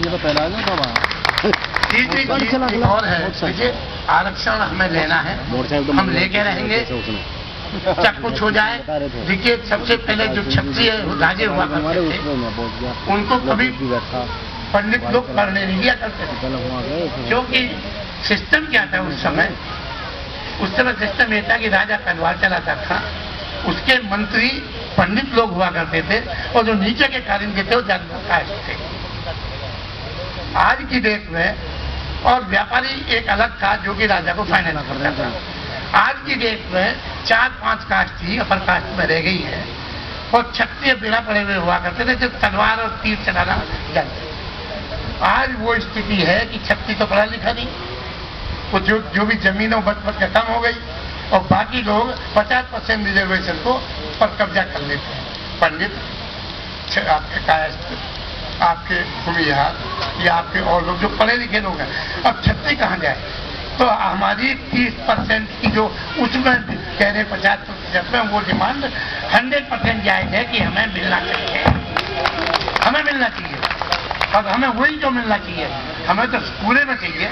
ये तो पहला है ना चीज और है। देखिए, आरक्षण हमें लेना है, हम लेके रहेंगे, चाहे कुछ हो जाए। देखिए, सबसे पहले जो क्षत्रिय राजे हुआ करते थे, उनको कभी पंडित लोग पढ़ने नहीं दिया करते थे, क्योंकि सिस्टम क्या था उस समय सिस्टम ये था कि राजा तलवार चलाता था, उसके मंत्री पंडित लोग हुआ करते थे, और जो नीचे के कारिंदे थे वो जानवर कास्ट थे। आज की डेट में और व्यापारी एक अलग था जो कि राजा को फाइनेंस करता था। आज की डेट में 4-5 कास्ट ही अपर कास्ट में रह गई है, और क्षत्रिय बिना पड़े हुए हुआ करते थे जो तलवार और तीर चलाना जानते। आज वो स्थिति है कि क्षत्रिय तो पढ़ा लिखा नहीं, वो जो भी जमीनों बच के कम हो गई, और बाकी लोग 50% रिजर्वेशन को पर कब्जा कर लेते हैं। पंडित, आपके कायस्थ, आपके भूमिहार या आपके और लोग जो पढ़े लिखे लोग हैं। अब क्षत्रिय कहाँ जाए? तो हमारी 30% की जो उसमें कह रहे 50% में वो डिमांड 100% जायज है कि हमें मिलना चाहिए, हमें मिलना चाहिए, और हमें वही जो मिलना चाहिए, हमें तो पूरे में चाहिए।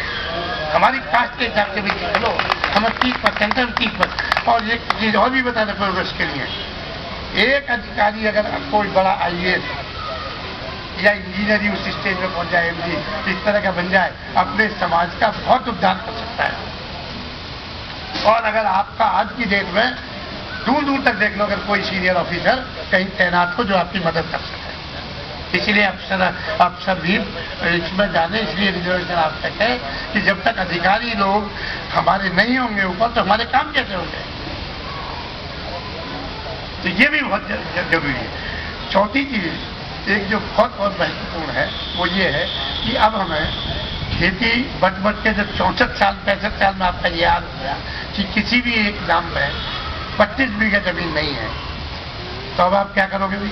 हमारी कास्ट के हिसाब से भी चलो, हमें 30% है, 30%। और एक चीज और भी बताना प्रोग्रेस के लिए, एक अधिकारी अगर कोई बड़ा IAS या इंजीनियर उस स्टेज में पहुंच जाए, MD इस तरह का बन जाए, अपने समाज का बहुत उद्धार कर सकता है। और अगर आपका आज की डेट में दूर दूर तक देख लो, अगर कोई सीनियर ऑफिसर कहीं तैनात हो जो आपकी मदद कर सके, इसलिए अफसर भी इसमें जाने, इसलिए रिजर्वेशन आवश्यक है कि जब तक अधिकारी लोग हमारे नहीं होंगे ऊपर, तो हमारे काम कैसे होंगे? तो ये भी बहुत जरूरी है। चौथी चीज, एक जो बहुत महत्वपूर्ण है, वो ये है कि अब हमें खेती बट के जब 64 साल 65 साल में आपका याद हो गया कि किसी भी एक नाम में 25 बीघा जमीन नहीं है, तो अब आप क्या करोगे भाई?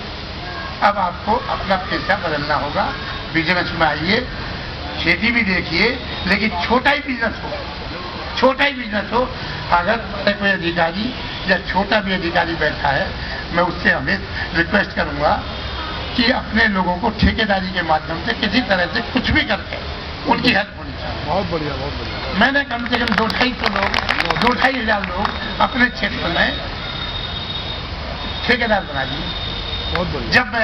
अब आपको अपना पेशा बदलना होगा, बिजनेस में आइए, खेती भी देखिए, लेकिन छोटा ही बिजनेस हो, छोटा ही बिजनेस हो। अगर कोई अधिकारी या छोटा भी अधिकारी बैठा है, मैं उससे हमेशा रिक्वेस्ट करूंगा कि अपने लोगों को ठेकेदारी के माध्यम से किसी तरह से कुछ भी करके उनकी हेल्प होनी चाहिए। बहुत बढ़िया, बहुत बढ़िया। मैंने कम से कम 2-250 लोग, 2-2,500 लोग अपने क्षेत्र में ठेकेदार बना दिए। बहुत बढ़िया। जब मैं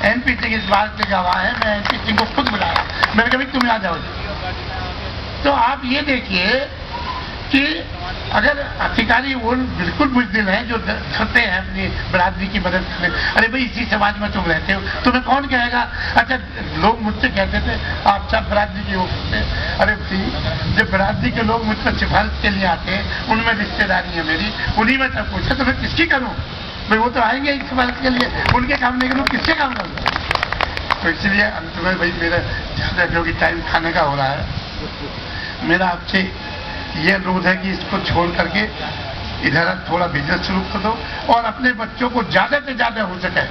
MP सिंह इस बात से गवाह है, मैं MP सिंह को खुद बुलाया, मैंने कहा तुम आ जाओ। तो आप ये देखिए कि अगर अधिकारी वो बिल्कुल बुज़दिल हैं जो करते हैं अपनी बिरादरी की मदद करने, अरे भाई इसी समाज में तुम रहते हो, तुम्हें कौन कहेगा? अच्छा, लोग मुझसे कहते थे आप सब बिरादरी के हो सकते, अरे भाई जब बिरादरी के लोग मुझ पर सिफारिश के लिए आते हैं, उनमें रिश्तेदारी है मेरी, उन्हीं में सब कुछ है, तो मैं किसकी करूँ भाई? वो तो आएंगे एक सिफारिश के लिए, उनके काम नहीं करूँ, किससे काम करूँ? तो इसलिए अंत में भाई मेरा ज़्यादा क्योंकि टाइम खाने का हो रहा है, मेरा आपसे ये अनुरोध है कि इसको छोड़ करके इधर थोड़ा बिजनेस शुरू कर दो, और अपने बच्चों को ज़्यादा से ज़्यादा हो सके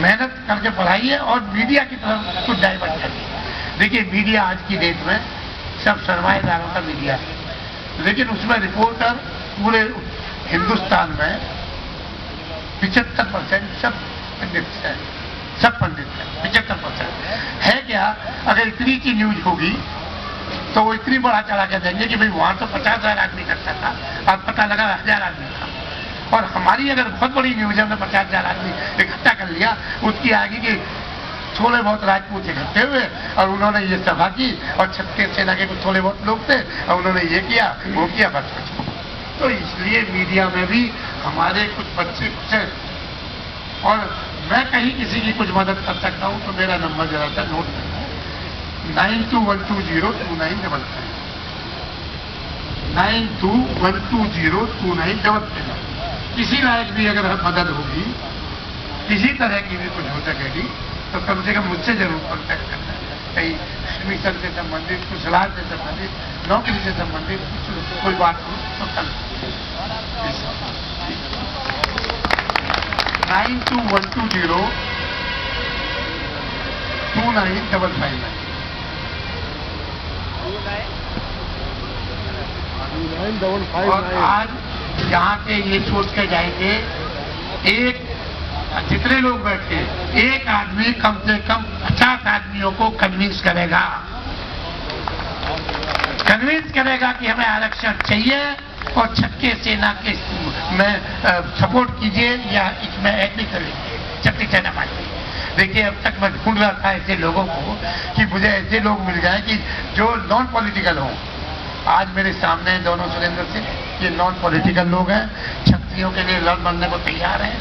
मेहनत करके पढ़ाइए, और मीडिया की तरफ कुछ डाइवर्ट करिए। देखिए, मीडिया आज की डेट में सब सरमाएदारों का मीडिया है, लेकिन उसमें रिपोर्टर पूरे हिंदुस्तान में 75% सब पंडित हैं, सब पंडित हैं। 75% है क्या? अगर इतनी की न्यूज होगी तो वो इतनी बड़ा चला के देंगे कि भाई वहां तो 50,000 आदमी इकट्ठा था, अब पता लगा 1,000 आदमी था। और हमारी अगर बहुत बड़ी न्यूज है, हमने 50,000 आदमी इकट्ठा कर लिया, उसकी आगे की थोड़े बहुत राजपूत इकट्ठे हुए और उन्होंने ये सभा की, और क्षत्रिय सेना के कुछ थोड़े बहुत लोग थे और उन्होंने ये किया वो किया, बस। तो इसलिए मीडिया में भी हमारे कुछ बच्चे हैं, और मैं कहीं किसी की कुछ मदद कर सकता हूँ तो मेरा नंबर जरा सा नोट करना, 9212029555 9212029555। किसी लायक भी अगर मदद होगी, किसी तरह की भी कुछ हो सकेगी, तो कम से कम मुझसे जरूर कॉन्टैक्ट करना। कहीं मिशन से संबंधित, कुछ सलाह से संबंधित, नौकरी से संबंधित कोई बात हो तो कर 9212029555। और आज यहाँ के ये सोच के जाएंगे, एक जितने लोग बैठे, एक आदमी कम से कम 50 आदमियों को कन्विंस करेगा कि हमें आरक्षण चाहिए और छक्के सेना के में सपोर्ट कीजिए या इसमें ऐड नहीं करेंगे, छक्के सेना मानिए। देखिए, अब तक मैं ढूंढ रहा था ऐसे लोगों को कि मुझे ऐसे लोग मिल जाए कि जो नॉन पॉलिटिकल हों। आज मेरे सामने दोनों सुरेंद्र सिंह, ये नॉन पॉलिटिकल लोग हैं, छत्रियों के लिए लड़ मरने को तैयार हैं।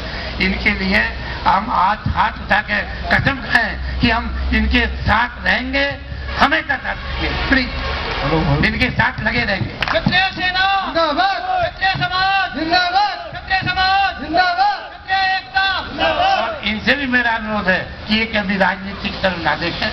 इनके लिए हम आज हाथ उठा के कसम खाएं कि हम इनके साथ रहेंगे, हमेशा साथ रहेंगे, इनके साथ लगे रहेंगे। क्षत्रिय सेना जिंदाबाद, क्षत्रिय समाज जिंदाबाद, क्षत्रिय समाज जिंदाबाद, क्षत्रिय एकता जिंदाबाद। और इनसे भी मेरा अनुरोध है कि ये कभी राजनीतिक तरफ ना देखें।